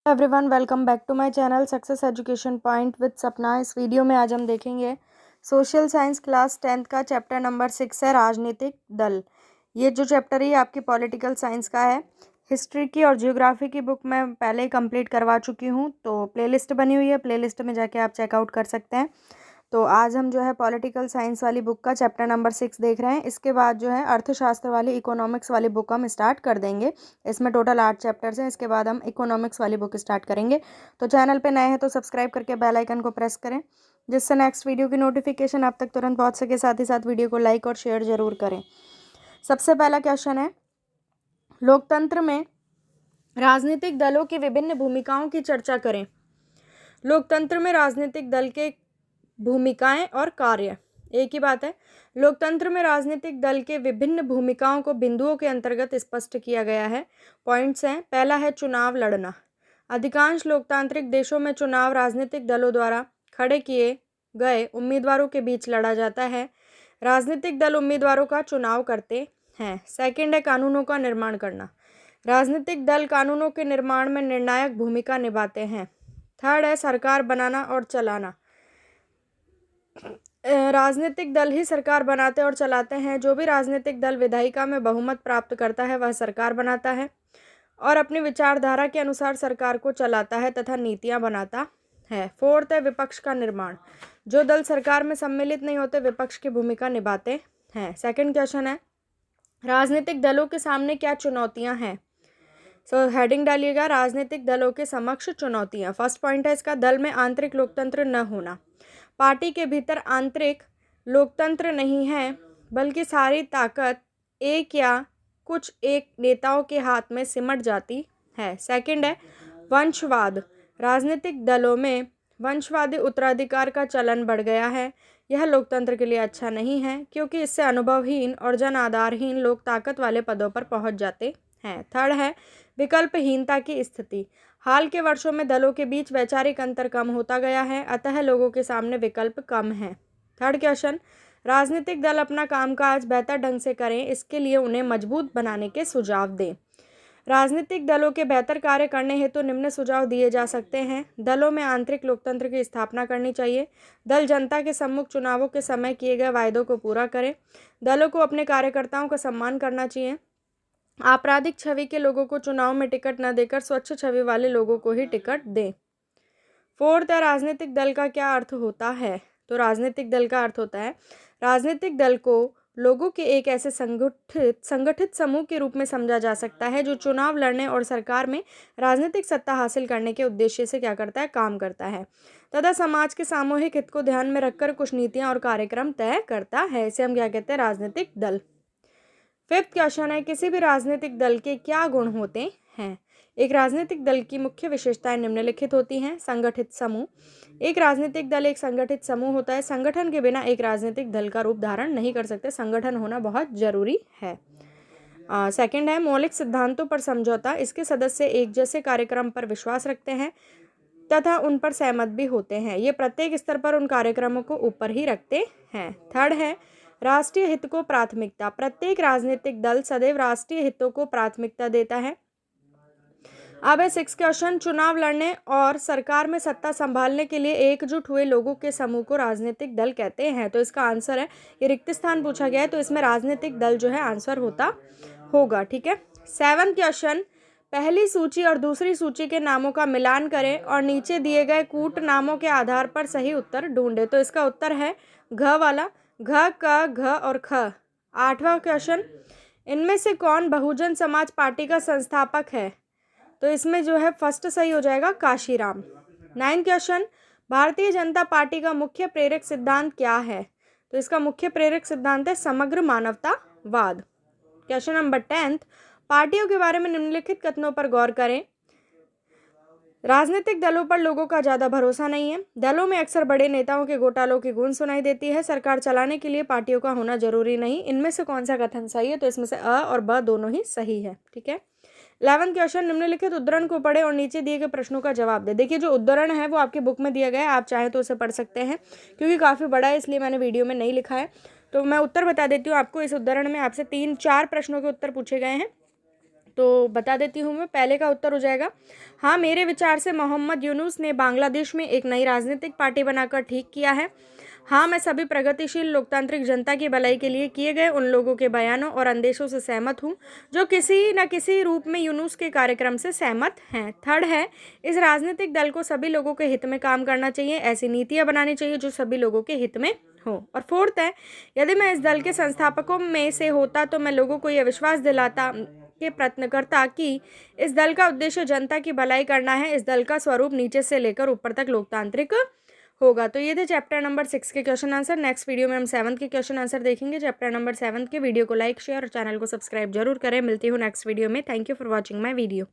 Everyone welcome back to my channel success education point with Sapna. इस video में आज हम देखेंगे सोशल साइंस क्लास 10th का चैप्टर नंबर 6 है राजनीतिक दल। ये जो चैप्टर है ये आपकी पॉलिटिकल साइंस का है। हिस्ट्री की और जियोग्राफी की बुक मैं पहले ही कंप्लीट करवा चुकी हूँ, तो प्लेलिस्ट बनी हुई है, प्लेलिस्ट में जाके आप चेकआउट कर सकते हैं। तो आज हम जो है पॉलिटिकल साइंस वाली बुक का चैप्टर नंबर 6 देख रहे हैं। इसके बाद जो है अर्थशास्त्र वाली इकोनॉमिक्स वाली बुक हम स्टार्ट कर देंगे। इसमें टोटल 8 चैप्टर्स हैं। इसके बाद हम इकोनॉमिक्स वाली बुक स्टार्ट करेंगे। तो चैनल पे नए हैं तो सब्सक्राइब करके बेल आइकन को प्रेस करें, जिससे नेक्स्ट वीडियो की नोटिफिकेशन आप तक तुरंत पहुँच सके। साथ ही साथ वीडियो को लाइक और शेयर जरूर करें। सबसे पहला क्वेश्चन है, लोकतंत्र में राजनीतिक दलों की विभिन्न भूमिकाओं की चर्चा करें। लोकतंत्र में राजनीतिक दल के भूमिकाएं और कार्य, एक ही बात है। लोकतंत्र में राजनीतिक दल के विभिन्न भूमिकाओं को बिंदुओं के अंतर्गत स्पष्ट किया गया है। पॉइंट्स हैं, पहला है चुनाव लड़ना। अधिकांश लोकतांत्रिक देशों में चुनाव राजनीतिक दलों द्वारा खड़े किए गए उम्मीदवारों के बीच लड़ा जाता है। राजनीतिक दल उम्मीदवारों का चुनाव करते हैं। सेकंड है कानूनों का निर्माण करना। राजनीतिक दल कानूनों के निर्माण में निर्णायक भूमिका निभाते हैं। थर्ड है सरकार बनाना और चलाना। राजनीतिक दल ही सरकार बनाते और चलाते हैं। जो भी राजनीतिक दल विधायिका में बहुमत प्राप्त करता है वह सरकार बनाता है और अपनी विचारधारा के अनुसार सरकार को चलाता है तथा नीतियां बनाता है। फोर्थ है विपक्ष का निर्माण। जो दल सरकार में सम्मिलित नहीं होते विपक्ष की भूमिका निभाते हैं। सेकंड क्वेश्चन है, राजनीतिक दलों के सामने क्या चुनौतियां हैं। हेडिंग डालिएगा, राजनीतिक दलों के समक्ष चुनौतियां। फर्स्ट पॉइंट है इसका, दल में आंतरिक लोकतंत्र न होना। पार्टी के भीतर आंतरिक लोकतंत्र नहीं है, बल्कि सारी ताकत एक या कुछ एक नेताओं के हाथ में सिमट जाती है। सेकंड है वंशवाद। राजनीतिक दलों में वंशवादी उत्तराधिकार का चलन बढ़ गया है। यह लोकतंत्र के लिए अच्छा नहीं है, क्योंकि इससे अनुभवहीन और जन आधारहीन लोग ताकत वाले पदों पर पहुंच जाते हैं। थर्ड है विकल्पहीनता की स्थिति। हाल के वर्षों में दलों के बीच वैचारिक अंतर कम होता गया है, अतः लोगों के सामने विकल्प कम हैं। थर्ड क्वेश्चन, राजनीतिक दल अपना कामकाज बेहतर ढंग से करें, इसके लिए उन्हें मजबूत बनाने के सुझाव दें। राजनीतिक दलों के बेहतर कार्य करने हेतु निम्न सुझाव दिए जा सकते हैं। दलों में आंतरिक लोकतंत्र की स्थापना करनी चाहिए। दल जनता के सम्मुख चुनावों के समय किए गए वायदों को पूरा करें। दलों को अपने कार्यकर्ताओं का सम्मान करना चाहिए। आपराधिक छवि के लोगों को चुनाव में टिकट न देकर स्वच्छ छवि वाले लोगों को ही टिकट दें। फोर्थ है राजनीतिक दल का क्या अर्थ होता है। तो राजनीतिक दल का अर्थ होता है, राजनीतिक दल को लोगों के एक ऐसे संगठित समूह के रूप में समझा जा सकता है जो चुनाव लड़ने और सरकार में राजनीतिक सत्ता हासिल करने के उद्देश्य से क्या करता है, काम करता है तथा समाज के सामूहिक हित को ध्यान में रखकर कुछ नीतियां और कार्यक्रम तय करता है। इसे हम क्या कहते हैं, राजनीतिक दल। फिफ्थ क्वेश्चन है, किसी भी राजनीतिक दल के क्या गुण होते हैं। एक राजनीतिक दल की मुख्य विशेषताएं निम्नलिखित होती हैं। संगठित समूह। एक राजनीतिक दल एक संगठित समूह होता है। संगठन के बिना एक राजनीतिक दल का रूप धारण नहीं कर सकते, संगठन होना बहुत जरूरी है। सेकंड है मौलिक सिद्धांतों पर समझौता। इसके सदस्य एक जैसे कार्यक्रम पर विश्वास रखते हैं तथा उन पर सहमत भी होते हैं। ये प्रत्येक स्तर पर उन कार्यक्रमों को ऊपर ही रखते हैं। थर्ड है राष्ट्रीय हित को प्राथमिकता। प्रत्येक राजनीतिक दल सदैव राष्ट्रीय हितों को प्राथमिकता देता है। अब है सिक्स क्वेश्चन, चुनाव लड़ने और सरकार में सत्ता संभालने के लिए एकजुट हुए लोगों के समूह को राजनीतिक दल कहते हैं। तो इसका आंसर है, ये रिक्त स्थान पूछा गया है तो इसमें राजनीतिक दल जो है आंसर होगा। ठीक है। सेवन क्वेश्चन, पहली सूची और दूसरी सूची के नामों का मिलान करें और नीचे दिए गए कूट नामों के आधार पर सही उत्तर ढूंढें। तो इसका उत्तर है घ वाला, घ का घ और ख। आठवां क्वेश्चन, इनमें से कौन बहुजन समाज पार्टी का संस्थापक है। तो इसमें जो है फर्स्ट सही हो जाएगा Kashiram. Ninth question, Bharatiya Janata party का मुख्य प्रेरक सिद्धांत क्या है। तो इसका मुख्य प्रेरक सिद्धांत है समग्र मानवतावाद। क्वेश्चन नंबर 10, पार्टियों के बारे में निम्नलिखित कथनों पर गौर करें। राजनीतिक दलों पर लोगों का ज़्यादा भरोसा नहीं है। दलों में अक्सर बड़े नेताओं के घोटालों की गूंज सुनाई देती है। सरकार चलाने के लिए पार्टियों का होना जरूरी नहीं। इनमें से कौन सा कथन सही है। तो इसमें से अ और ब दोनों ही सही है। ठीक है। 11th क्वेश्चन, निम्नलिखित उद्धरण को पढ़े और नीचे दिए गए प्रश्नों का जवाब दे। देखिए जो उद्धरण है वो आपकी बुक में दिया गया है, आप चाहें तो उसे पढ़ सकते हैं, क्योंकि काफ़ी बड़ा है इसलिए मैंने वीडियो में नहीं लिखा है। तो मैं उत्तर बता देती हूँ आपको। इस उद्धरण में आपसे 3-4 प्रश्नों के उत्तर पूछे गए हैं। तो बता देती हूँ मैं। पहले का उत्तर हो जाएगा हाँ, मेरे विचार से मोहम्मद यूनुस ने बांग्लादेश में एक नई राजनीतिक पार्टी बनाकर ठीक किया है। हाँ, मैं सभी प्रगतिशील लोकतांत्रिक जनता की भलाई के लिए किए गए उन लोगों के बयानों और अंदेशों से सहमत हूँ जो किसी न किसी रूप में यूनुस के कार्यक्रम से सहमत हैं। थर्ड है, इस राजनीतिक दल को सभी लोगों के हित में काम करना चाहिए, ऐसी नीतियाँ बनानी चाहिए जो सभी लोगों के हित में हो। और फोर्थ है, यदि मैं इस दल के संस्थापकों में से होता तो मैं लोगों को यह विश्वास दिलाता के प्रयत्न करता कि इस दल का उद्देश्य जनता की भलाई करना है। इस दल का स्वरूप नीचे से लेकर ऊपर तक लोकतांत्रिक होगा। तो ये थे चैप्टर नंबर 6 के क्वेश्चन आंसर। नेक्स्ट वीडियो में हम 7 के क्वेश्चन आंसर देखेंगे चैप्टर नंबर 7 के। वीडियो को लाइक शेयर और चैनल को सब्सक्राइब जरूर करें। मिलती हूँ नेक्स्ट वीडियो में। Thank you for watching my video.